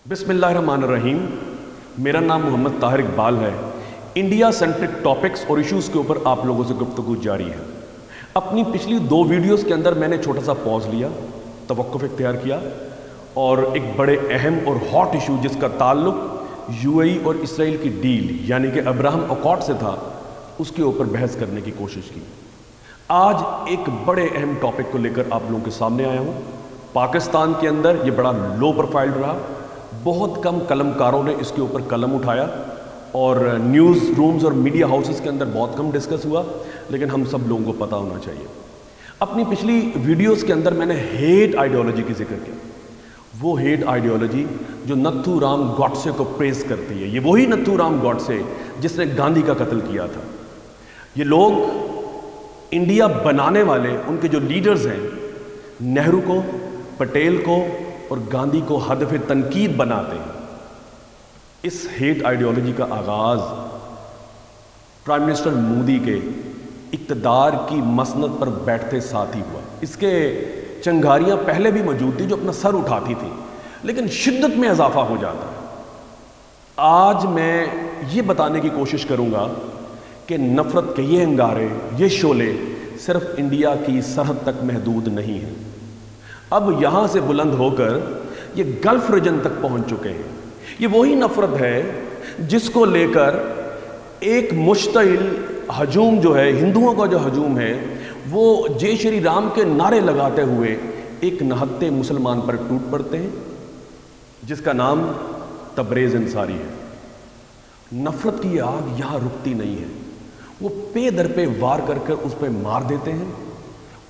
बिस्मिल्लाहिर्रहमानिर्रहीम। मेरा नाम मोहम्मद ताहिर इकबाल है। इंडिया सेंट्रिक टॉपिक्स और इश्यूज़ के ऊपर आप लोगों से गुफ्तगू जारी है। अपनी पिछली 2 वीडियोस के अंदर मैंने छोटा सा पॉज लिया, तवक्कुफ इख्तियार किया और एक बड़े अहम और हॉट इशू जिसका ताल्लुक यूएई और इसराइल की डील यानी कि अब्राहम अकॉर्ड से था, उसके ऊपर बहस करने की कोशिश की। आज एक बड़े अहम टॉपिक को लेकर आप लोगों के सामने आया हूँ। पाकिस्तान के अंदर ये बड़ा लो प्रोफाइल रहा, बहुत कम कलमकारों ने इसके ऊपर कलम उठाया और न्यूज़ रूम्स और मीडिया हाउसेस के अंदर बहुत कम डिस्कस हुआ, लेकिन हम सब लोगों को पता होना चाहिए। अपनी पिछली वीडियोस के अंदर मैंने हेट आइडियोलॉजी की जिक्र किया। वो हेट आइडियोलॉजी जो नथुराम गॉडसे को प्रेज करती है। ये वही नथुराम गॉडसे जिसने गांधी का कत्ल किया था। ये लोग इंडिया बनाने वाले उनके जो लीडर्स हैं, नेहरू को, पटेल को और गांधी को हदफ तनकीद बनाते हैं। इस हेट आइडियोलॉजी का आगाज़ प्राइम मिनिस्टर मोदी के इक़्तिदार की मसनद पर बैठते साथ ही हुआ। इसके चंगारियाँ पहले भी मौजूद थी जो अपना सर उठाती थी, लेकिन शिद्दत में इजाफा हो जाता है। आज मैं ये बताने की कोशिश करूँगा कि नफ़रत के ये अंगारे, ये शोले सिर्फ इंडिया की सरहद तक महदूद नहीं हैं। अब यहाँ से बुलंद होकर ये गल्फ रीजन तक पहुँच चुके हैं। ये वही नफ़रत है जिसको लेकर एक मुश्तइल हजूम जो है, हिंदुओं का जो हजूम है, वो जय श्री राम के नारे लगाते हुए एक नहत्ते मुसलमान पर टूट पड़ते हैं, जिसका नाम तबरेज़ अंसारी है। नफ़रत की आग यहाँ रुकती नहीं है। वो पे दर पे वार कर कर उस पर मार देते हैं।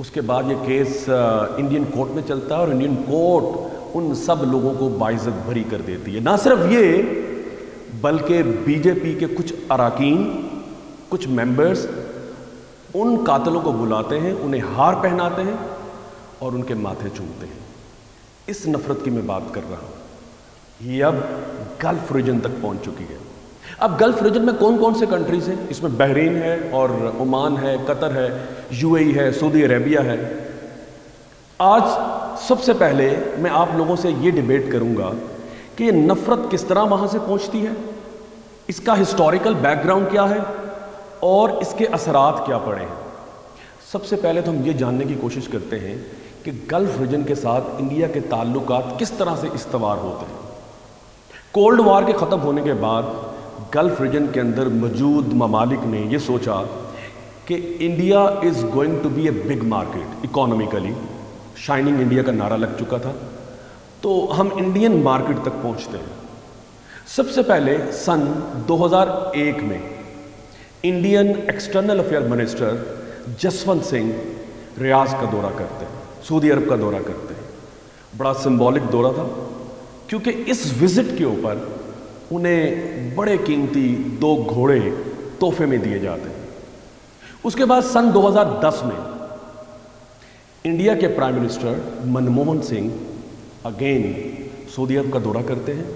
उसके बाद ये केस इंडियन कोर्ट में चलता है और इंडियन कोर्ट उन सब लोगों को बाइज्जत बरी कर देती है। ना सिर्फ ये, बल्कि बीजेपी के कुछ अराकीन, कुछ मेंबर्स उन कातलों को बुलाते हैं, उन्हें हार पहनाते हैं और उनके माथे चूमते हैं। इस नफ़रत की मैं बात कर रहा हूँ। ये अब गल्फ रीजन तक पहुँच चुकी है। अब गल्फ रीजन में कौन कौन से कंट्रीज़ हैं? इसमें बहरीन है और ओमान है, कतर है, यूएई है, सऊदी अरेबिया है। आज सबसे पहले मैं आप लोगों से ये डिबेट करूंगा कि ये नफ़रत किस तरह वहाँ से पहुँचती है, इसका हिस्टोरिकल बैकग्राउंड क्या है और इसके असरात क्या पड़े हैं। सबसे पहले तो हम ये जानने की कोशिश करते हैं कि गल्फ रीजन के साथ इंडिया के ताल्लुकात किस तरह से इस्तवार होते हैं। कोल्ड वार के ख़त्म होने के बाद गल्फ रीजन के अंदर मौजूद ममालिक ने ये सोचा कि India is going to be a big market economically. Shining India का नारा लग चुका था, तो हम इंडियन मार्केट तक पहुंचते हैं। सबसे पहले सन 2001 में Indian external affair minister Jaswant Singh Riyadh का दौरा करते हैं, सऊदी अरब का दौरा करते हैं। बड़ा सिंबॉलिक दौरा था, क्योंकि इस विज़िट के ऊपर उन्हें बड़े कीमती 2 घोड़े तोहफे में दिए जाते हैं। उसके बाद सन 2010 में इंडिया के prime minister Manmohan Singh again सऊदी अरब का दौरा करते हैं।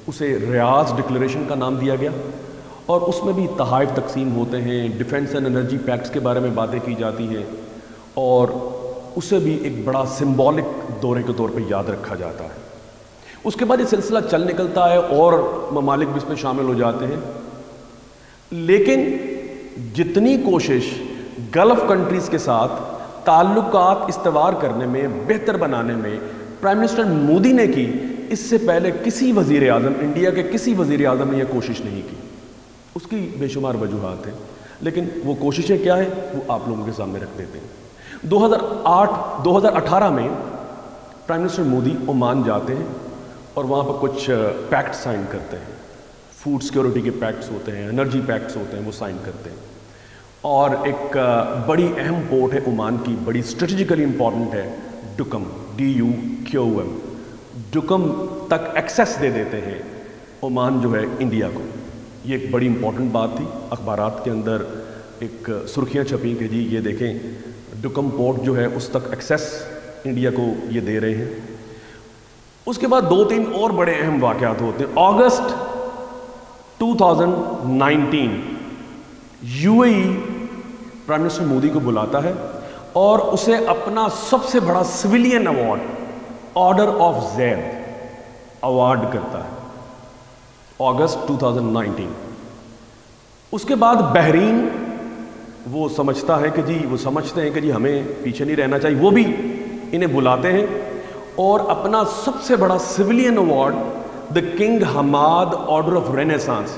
उसे रियाज डिक्लेरेशन का नाम दिया गया और उसमें भी तहाइफ तकसीम होते हैं, डिफेंस एंड एनर्जी पैक्ट्स के बारे में बातें की जाती हैं और उसे भी एक बड़ा सिंबॉलिक दौरे के तौर पे याद रखा जाता है। उसके बाद ये सिलसिला चल निकलता है और ममालिक भी इसमें शामिल हो जाते हैं, लेकिन जितनी कोशिश गल्फ कंट्रीज़ के साथ ताल्लुकात इस्तवार करने में, बेहतर बनाने में प्राइम मिनिस्टर मोदी ने की, इससे पहले किसी वज़ीर आज़म, इंडिया के किसी वज़ीर आज़म ने यह कोशिश नहीं की। उसकी बेशुमार वजूहात हैं, लेकिन वो कोशिशें क्या हैं वो आप लोगों के सामने रख देते हैं। 2018 में प्राइम मिनिस्टर मोदी ओमान जाते हैं और वहाँ पर कुछ पैक्ट साइन करते हैं। फूड सिक्योरिटी के पैक्ट्स होते हैं, एनर्जी पैक्ट्स होते हैं, वो साइन करते हैं। और एक बड़ी अहम पोर्ट है ओमान की, बड़ी स्ट्रेटेजिकली इंपॉर्टेंट है, डुकम, DUQM। डुकम तक एक्सेस दे देते हैं ओमान जो है इंडिया को। ये एक बड़ी इंपॉर्टेंट बात थी। अखबारात के अंदर एक सुर्खियाँ छपी कि जी ये देखें, डुकम पोर्ट जो है उस तक एक्सेस इंडिया को ये दे रहे हैं। उसके बाद 2-3 और बड़े अहम वाक़यात होते हैं। अगस्त 2019 यूएई प्राइम मिनिस्टर मोदी को बुलाता है और उसे अपना सबसे बड़ा civilian award order of zaid award करता है अगस्त 2019। उसके बाद बहरीन वो समझता है कि जी, वो समझते हैं कि जी हमें पीछे नहीं रहना चाहिए, वो भी इन्हें बुलाते हैं और अपना सबसे बड़ा civilian award the King Hamad Order of Renaissance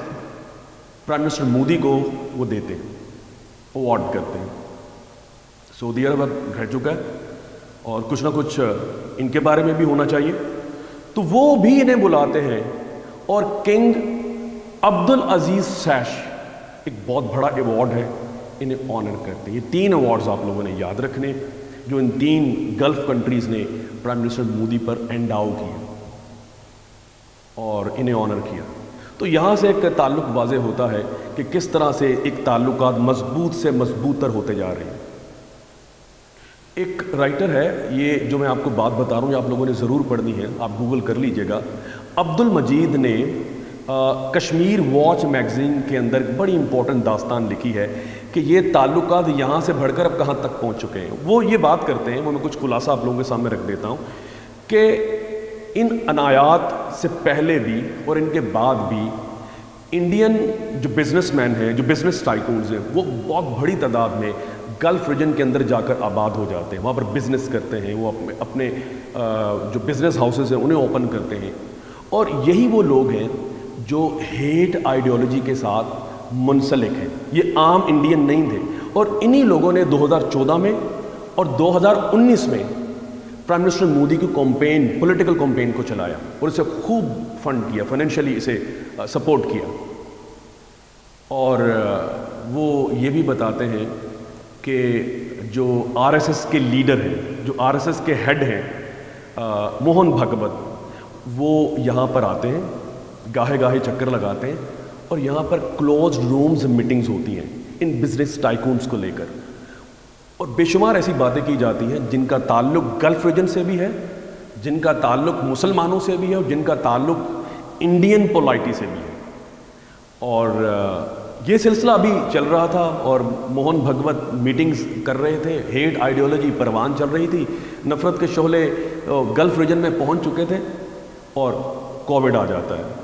Prime Minister Modi को वो देते हैं, अवार्ड करते हैं। सऊदी अरब अब रह चुका है और कुछ ना कुछ इनके बारे में भी होना चाहिए, तो वो भी इन्हें बुलाते हैं और किंग अब्दुल अजीज सैश, एक बहुत बड़ा अवार्ड है, इन्हें ऑनर करते हैं। ये 3 अवार्ड्स आप लोगों ने याद रखने जो इन 3 गल्फ कंट्रीज़ ने प्राइम मिनिस्टर मोदी पर एंडाउ किए और इन्हें ऑनर किया। तो यहाँ से एक ताल्लुक वाज़ेह होता है कि किस तरह से एक ताल्लुकात मजबूत से मजबूतर होते जा रहे हैं। एक राइटर है, ये जो मैं आपको बात बता रहा हूँ, ये आप लोगों ने ज़रूर पढ़नी है, आप गूगल कर लीजिएगा। अब्दुल मजीद ने कश्मीर वॉच मैगज़ीन के अंदर बड़ी इंपॉर्टेंट दास्तान लिखी है कि ये ताल्लुकात यहाँ से बढ़कर अब कहाँ तक पहुँच चुके हैं। वो ये बात करते हैं, वो मैं कुछ खुलासा आप लोगों के सामने रख देता हूँ कि इन अनायात से पहले भी और इनके बाद भी इंडियन जो बिजनेसमैन हैं, जो बिजनेस टाइकून्स हैं, वो बहुत बड़ी तादाद में गल्फ रीजन के अंदर जाकर आबाद हो जाते हैं, वहाँ पर बिज़नेस करते हैं, वो अपने जो बिज़नेस हाउसेस हैं उन्हें ओपन करते हैं। और यही वो लोग हैं जो हेट आइडियोलॉजी के साथ मुंसलिक हैं, ये आम इंडियन नहीं थे। और इन्हीं लोगों ने 2014 में और 2019 में प्राइम मिनिस्टर मोदी की कैंपेन, पॉलिटिकल कैंपेन को चलाया और इसे खूब फंड किया, फाइनेंशियली इसे सपोर्ट किया। और वो ये भी बताते हैं कि जो आरएसएस के लीडर हैं, जो आरएसएस के हेड हैं मोहन भागवत, वो यहाँ पर आते हैं, गाहे गाहे चक्कर लगाते हैं और यहाँ पर क्लोज रूम्स मीटिंग्स होती हैं इन बिजनेस टाइकून्स को लेकर। और बेशुमार ऐसी बातें की जाती हैं जिनका ताल्लुक गल्फ रीजन से भी है, जिनका ताल्लुक मुसलमानों से भी है और जिनका ताल्लुक इंडियन पोलाइटी से भी है। और ये सिलसिला अभी चल रहा था और मोहन भागवत मीटिंग्स कर रहे थे, हेट आइडियोलॉजी परवान चल रही थी, नफ़रत के शोले गल्फ रीजन में पहुंच चुके थे और कोविड आ जाता है।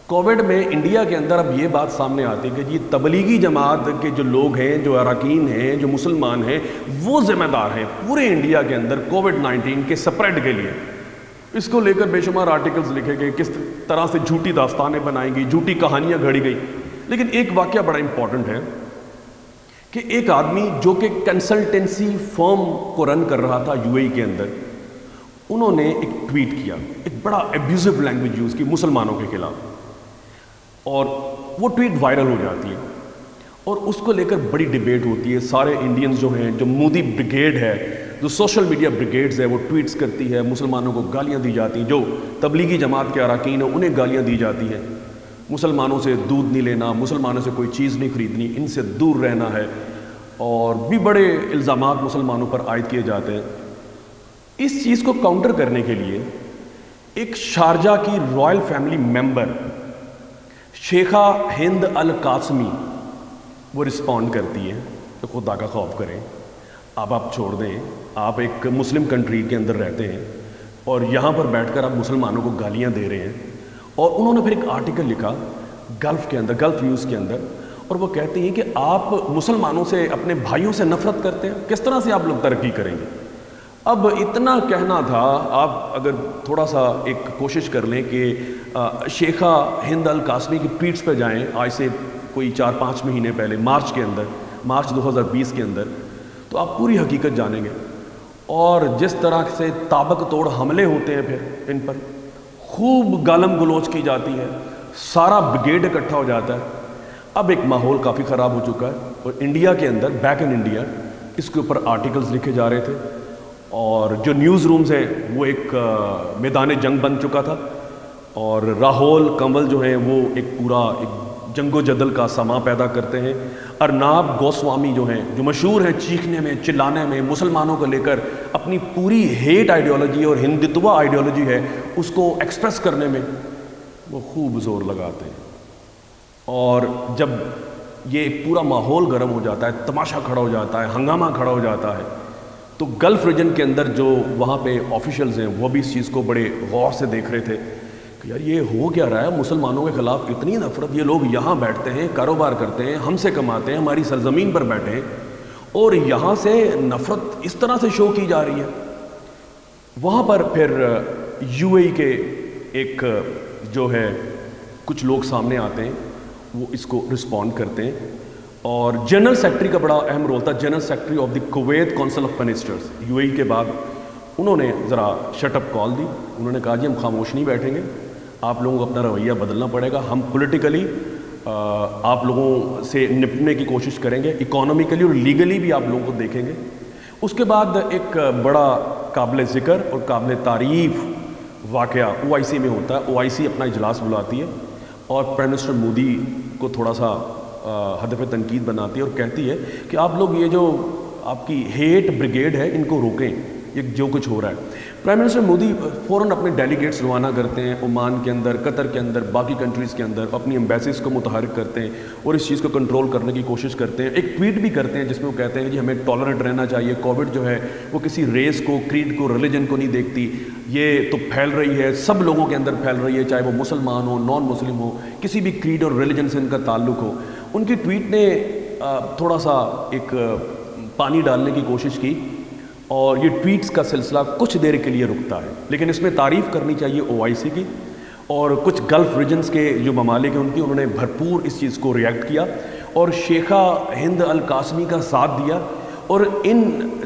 कोविड में इंडिया के अंदर अब ये बात सामने आती है कि जी तबलीगी जमात के जो लोग हैं, जो अरकान हैं, जो मुसलमान हैं, वो ज़िम्मेदार हैं पूरे इंडिया के अंदर कोविड-19 के स्प्रेड के लिए। इसको लेकर बेशुमार आर्टिकल्स लिखे गए, किस तरह से झूठी दास्तानें बनाई गई, झूठी कहानियाँ घड़ी गई। लेकिन एक वाक़या बड़ा इंपॉर्टेंट है कि एक आदमी जो कि कंसल्टेंसी फर्म को रन कर रहा था यूएई के अंदर, उन्होंने एक ट्वीट किया, एक बड़ा एब्यूजिव लैंग्वेज यूज़ की मुसलमानों के खिलाफ, और वो ट्वीट वायरल हो जाती है और उसको लेकर बड़ी डिबेट होती है। सारे इंडियंस जो हैं, जो मोदी ब्रिगेड है, जो सोशल मीडिया ब्रिगेड्स है, वो ट्वीट्स करती है, मुसलमानों को गालियाँ दी जाती हैं, जो तबलीगी जमात के अरकान हैं उन्हें गालियाँ दी जाती हैं, मुसलमानों से दूध नहीं लेना, मुसलमानों से कोई चीज़ नहीं खरीदनी, इनसे दूर रहना है, और भी बड़े इल्ज़ामात मुसलमानों पर आयद किए जाते हैं। इस चीज़ को काउंटर करने के लिए एक शारजा की रॉयल फैमिली मेंबर शेखा हिंद अल कासमी वो रिस्पॉन्ड करती है कि खुदा का खौफ करें, अब आप छोड़ दें, आप एक मुस्लिम कंट्री के अंदर रहते हैं और यहाँ पर बैठकर आप मुसलमानों को गालियाँ दे रहे हैं। और उन्होंने फिर एक आर्टिकल लिखा गल्फ़ के अंदर, गल्फ़ न्यूज़ के अंदर, और वो कहती हैं कि आप मुसलमानों से, अपने भाइयों से नफ़रत करते हैं, किस तरह से आप लोग तरक्की करेंगे। अब इतना कहना था, आप अगर थोड़ा सा एक कोशिश कर लें कि शेखा हिंद अल कासमी की ट्वीट्स पर जाएं आज से कोई 4-5 महीने पहले, मार्च के अंदर, मार्च 2020 के अंदर, तो आप पूरी हकीकत जानेंगे। और जिस तरह से ताबक तोड़ हमले होते हैं फिर इन पर, खूब गालम गलोच की जाती है, सारा ब्रिगेड इकट्ठा हो जाता है। अब एक माहौल काफ़ी ख़राब हो चुका है और इंडिया के अंदर, बैक इन इंडिया, इसके ऊपर आर्टिकल्स लिखे जा रहे थे और जो न्यूज़ रूम्स हैं वो एक मैदान जंग बन चुका था। और राहुल कंवल जो हैं वो एक पूरा एक जंगो जदल का समा पैदा करते हैं। अर्नाब गोस्वामी जो हैं, जो मशहूर हैं चीखने में, चिल्लाने में, मुसलमानों को लेकर अपनी पूरी हेट आइडियोलॉजी और हिंदुत्व आइडियोलॉजी है उसको एक्सप्रेस करने में वो खूब जोर लगाते हैं। और जब ये पूरा माहौल गर्म हो जाता है, तमाशा खड़ा हो जाता है, हंगामा खड़ा हो जाता है, तो गल्फ़ रीजन के अंदर जो वहाँ पे ऑफिशियल्स हैं वो भी इस चीज़ को बड़े गौर से देख रहे थे کہ یار یہ ہو کیا رہا ہے، مسلمانوں کے خلاف اتنی نفرت، یہ لوگ یہاں بیٹھتے ہیں، کاروبار کرتے ہیں، ہم سے کماتے ہیں، ہماری سرزمین پر بیٹھے ہیں، اور یہاں سے نفرت اس طرح سے شو کی جا رہی ہے۔ وہاں پر پھر یو اے ای کے ایک جو ہے کچھ لوگ سامنے آتے ہیں، وہ اس کو رسپونڈ کرتے ہیں، اور جنرل سیکرٹری کا بڑا اہم رول تھا، general secretary of the Kuwait council of ministers U A E کے بعد انہوں نے ذرا شٹ اپ کال دی۔ انہوں نے کہا جی ہم خاموش نہیں بیٹھیں گے، آپ لوگوں کو اپنا رویہ بدلنا پڑے گا، ہم پولیٹیکلی آپ لوگوں سے نپٹنے کی کوشش کریں گے، اکانومیکلی اور لیگلی بھی آپ لوگوں کو دیکھیں گے۔ اس کے بعد ایک بڑا قابل ذکر اور قابل تعریف واقعہ او آئی سی میں ہوتا ہے۔ او آئی سی اپنا اجلاس بلاتی ہے اور پرائم منسٹر مودی کو تھوڑا سا ہدف تنقید بناتی ہے اور کہتی ہے کہ آپ لوگ یہ جو آپ کی ہیٹ بریگیڈ ہے ان کو روکیں، یہ جو کچھ ہو رہا ہے۔ پرائم منسٹر مودی فوراً اپنے ڈیلیگیٹس روانہ کرتے ہیں عمان کے اندر، قطر کے اندر، باقی کنٹریز کے اندر، اپنی ایمبیسیز کو متحرک کرتے ہیں اور اس چیز کو کنٹرول کرنے کی کوشش کرتے ہیں۔ ایک ٹویٹ بھی کرتے ہیں جس میں وہ کہتے ہیں کہ ہمیں ٹالرنٹ رہنا چاہیے، کووڈ جو ہے وہ کسی ریس کو، کریڈ کو، ریلیجن کو نہیں دیکھتی، یہ تو پھیل رہی ہے، سب لوگوں کے اندر پھیل رہی ہے، چاہے وہ مسلمان ہو، نان مسلم ہو، کسی بھی کریڈ اور ریلیجن سے ان کا تعلق ہو۔ ان کی ٹویٹ نے تھوڑا سا ایک پانی ڈالنے کی کوشش کی اور یہ ٹویٹس کا سلسلہ کچھ دیر کے لیے رکتا ہے، لیکن اس میں تعریف کرنی چاہیے او آئی سی کی، اور کچھ گلف ریجنز کے جو ممالک ہیں ان کی، انہوں نے بھرپور اس چیز کو ریئیکٹ کیا اور شیخہ ہند القاسمی کا ساتھ دیا، اور ان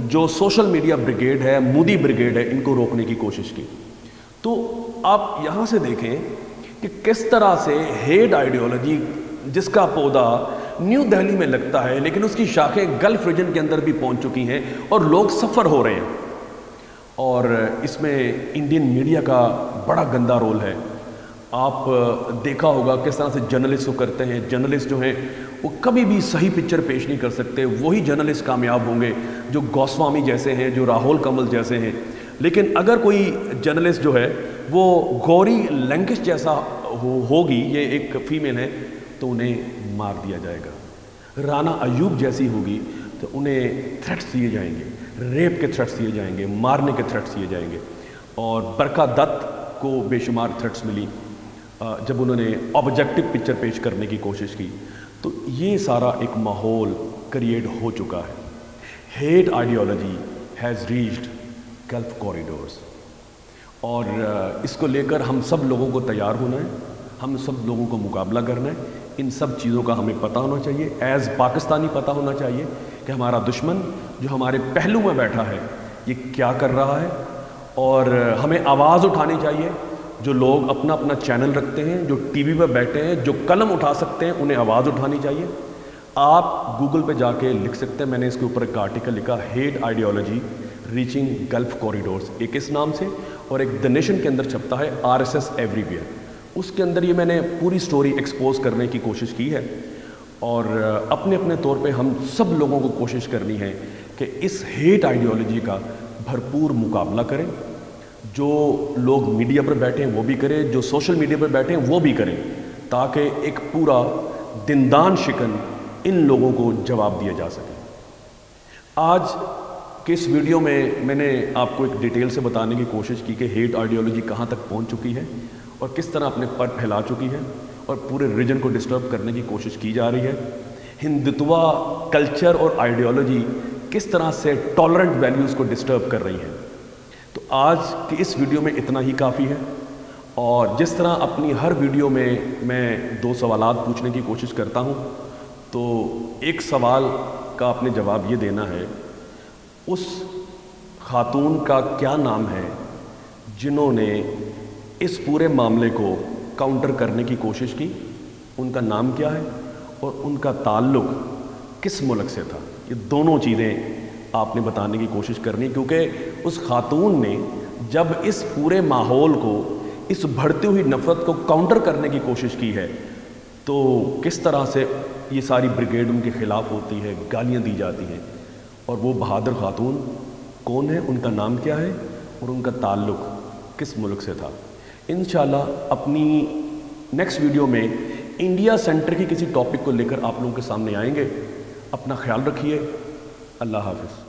جو سوشل میڈیا بریگیڈ ہے، مودی بریگیڈ ہے، ان کو روکنے کی کوشش کی۔ تو آپ یہاں سے دیکھیں کہ کس طرح سے ہیٹ آئیڈیالوجی جس کا پودا نیو دہلی میں لگتا ہے لیکن اس کی شاخیں گلف ریجن کے اندر بھی پہنچ چکی ہیں اور لوگ سفر ہو رہے ہیں، اور اس میں انڈین میڈیا کا بڑا گندا رول ہے۔ آپ دیکھا ہوگا کس طرح سے جرنلسٹ کو کرتے ہیں، جرنلسٹ جو ہیں وہ کبھی بھی صحیح پکچر پیش نہیں کر سکتے، وہی جرنلسٹ کامیاب ہوں گے جو گوسوامی جیسے ہیں، جو راہول کمل جیسے ہیں۔ لیکن اگر کوئی جرنلسٹ جو ہے وہ گوری لنکش جیسا ہوگی، یہ ایک فیمیل ہے، تو انہیں مار دیا جائے گا۔ رانا ایوب جیسی ہوگی تو انہیں تھریٹس دیے جائیں گے، ریپ کے تھریٹس دیے جائیں گے، مارنے کے تھریٹس دیے جائیں گے، اور برکا دت کو بے شمار تھریٹس ملی جب انہوں نے آبجیکٹو پکچر پیش کرنے کی کوشش کی۔ تو یہ سارا ایک ماحول کریٹ ہو چکا ہے۔ Hate ideology has reached Gulf corridors, اور اس کو لے کر ہم سب لوگوں کو تیار ہونا ہے، ہم سب لوگوں کو مقابلہ کرنا ہے۔ ان سب چیزوں کا ہمیں پتہ ہونا چاہیے، ایز پاکستانی پتہ ہونا چاہیے کہ ہمارا دشمن جو ہمارے پہلو میں بیٹھا ہے یہ کیا کر رہا ہے، اور ہمیں آواز اٹھانی چاہیے۔ جو لوگ اپنا اپنا چینل رکھتے ہیں، جو ٹی وی پہ بیٹھے ہیں، جو قلم اٹھا سکتے ہیں، انہیں آواز اٹھانی چاہیے۔ آپ گوگل پہ جا کے لکھ سکتے ہیں، میں نے اس کے اوپر ایک آرٹیکل لکھا، hate ideology reaching Gulf corridors, ایک اس نام سے، اور ایک دی نیشن کے اندر چھپتا ہے RSS ایوری ویئر۔ اس کے اندر یہ میں نے پوری سٹوری ایکسپوز کرنے کی کوشش کی ہے، اور اپنے اپنے طور پہ ہم سب لوگوں کو کوشش کرنی ہے کہ اس ہیٹ آئیڈیالوجی کا بھرپور مقابلہ کریں۔ جو لوگ میڈیا پر بیٹھے ہیں وہ بھی کریں، جو سوشل میڈیا پر بیٹھے ہیں وہ بھی کریں، تاکہ ایک پورا دندان شکن ان لوگوں کو جواب دیا جا سکے۔ آج کہ اس ویڈیو میں نے آپ کو ایک ڈیٹیل سے بتانے کی کوشش کی کہ ہیٹ آئیڈیالوجی کہاں تک پہنچ چکی ہے اور کس طرح اپنے پر پھیلا چکی ہے اور پورے ریجن کو ڈسٹرب کرنے کی کوشش کی جا رہی ہے۔ ہندتوا کلچر اور آئیڈیالوجی کس طرح سے ٹالرنٹ ویلیوز کو ڈسٹرب کر رہی ہیں۔ تو آج کی اس ویڈیو میں اتنا ہی کافی ہے، اور جس طرح اپنی ہر ویڈیو میں 2 سوالات پوچھنے کی کوشش کرتا ہوں، تو ایک سوال کا آپ نے جواب یہ دینا ہے، اس خاتون کا کیا نام ہے جنہوں نے اس پورے معاملے کو کاؤنٹر کرنے کی کوشش کی، ان کا نام کیا ہے اور ان کا تعلق کس ملک سے تھا۔ یہ دونوں چیزیں آپ نے بتانے کی کوشش کرنی، کیونکہ اس خاتون نے جب اس پورے ماحول کو، اس بڑھتی ہوئی نفرت کو کاؤنٹر کرنے کی کوشش کی ہے، تو کس طرح سے یہ ساری بریگیڈ ان کے خلاف ہوتی ہے، گالیاں دی جاتی ہیں، اور وہ بہادر خاتون کون ہے، ان کا نام کیا ہے اور ان کا تعلق کس ملک سے تھا۔ انشاءاللہ اپنی نیکسٹ ویڈیو میں انڈیا سینٹر کی کسی ٹاپک کو لے کر آپ لوگوں کے سامنے آئیں گے۔ اپنا خیال رکھیے، اللہ حافظ۔